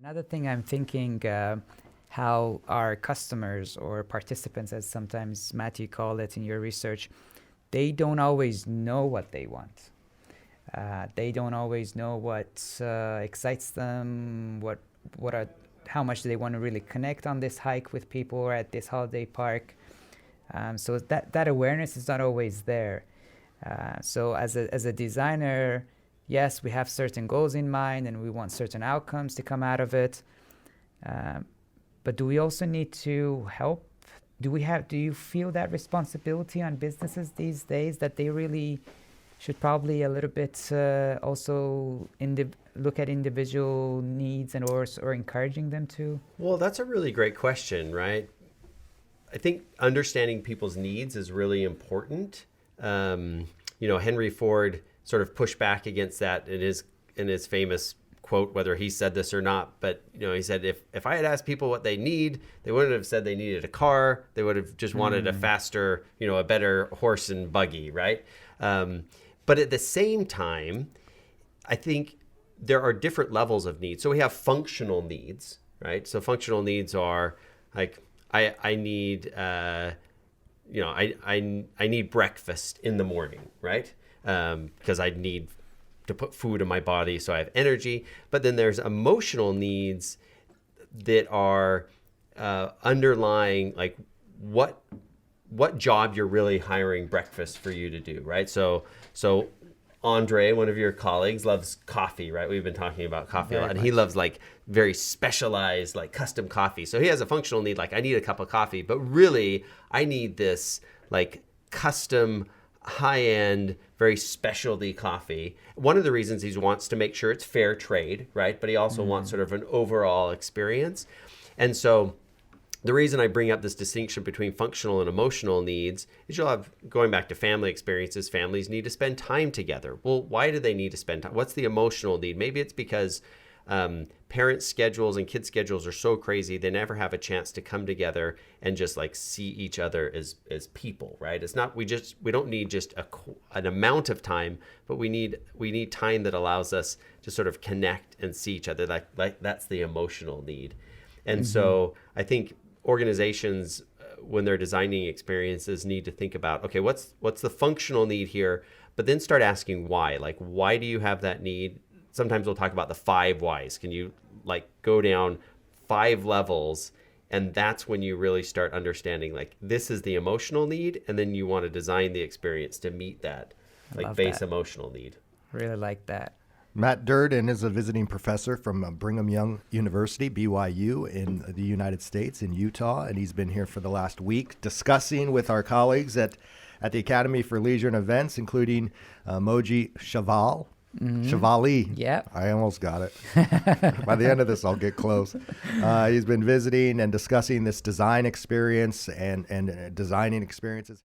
Another thing I'm thinking, how our customers or participants, as sometimes Matthew call it in your research, they don't always know what they want. They don't always know what excites them, what are, how much do they want to really connect on this hike with people or at this holiday park. So that awareness is not always there. So as a designer, yes, we have certain goals in mind and we want certain outcomes to come out of it. But do we also need to help? Do you feel that responsibility on businesses these days that they really should probably a little bit also look at individual needs and or encouraging them to? Well, that's a really great question, right? I think understanding people's needs is really important. Henry Ford sort of pushed back against that in his famous quote, whether he said this or not, but he said, if I had asked people what they need, they wouldn't have said they needed a car. They would have just wanted a faster, a better horse and buggy, right? But at the same time, I think there are different levels of needs. So we have functional needs, right? So functional needs are like, I need, I need breakfast in the morning, right? Because I need to put food in my body so I have energy. But then there's emotional needs that are underlying, like what job you're really hiring breakfast for you to do, right? So Andre, one of your colleagues, loves coffee, right? We've been talking about coffee a lot. And he loves like very specialized, like custom coffee. So he has a functional need, like I need a cup of coffee, but really I need this like custom, high-end, very specialty coffee. One of the reasons he wants to make sure it's fair trade, right? But he also wants sort of an overall experience. And so the reason I bring up this distinction between functional and emotional needs is you'll have, going back to family experiences, families need to spend time together. Well, why do they need to spend time? What's the emotional need? Maybe it's because parents' schedules and kids' schedules are so crazy, they never have a chance to come together and just like see each other as people, right? It's not, we don't need just an amount of time, but we need time that allows us to sort of connect and see each other. Like that's the emotional need. And so I think organizations, when they're designing experiences, need to think about, okay, what's the functional need here, but then start asking why. Like, why do you have that need? Sometimes we'll talk about the 5 whys. Can you like go down 5 levels? And that's when you really start understanding, like, this is the emotional need, and then you want to design the experience to meet that like base emotional need. Really like that. Matt Duerden is a visiting professor from Brigham Young University, BYU, in the United States, in Utah, and he's been here for the last week discussing with our colleagues at the Academy for Leisure and Events, including Moji Chevali. Yeah. I almost got it. By the end of this, I'll get close. He's been visiting and discussing this design experience and designing experiences.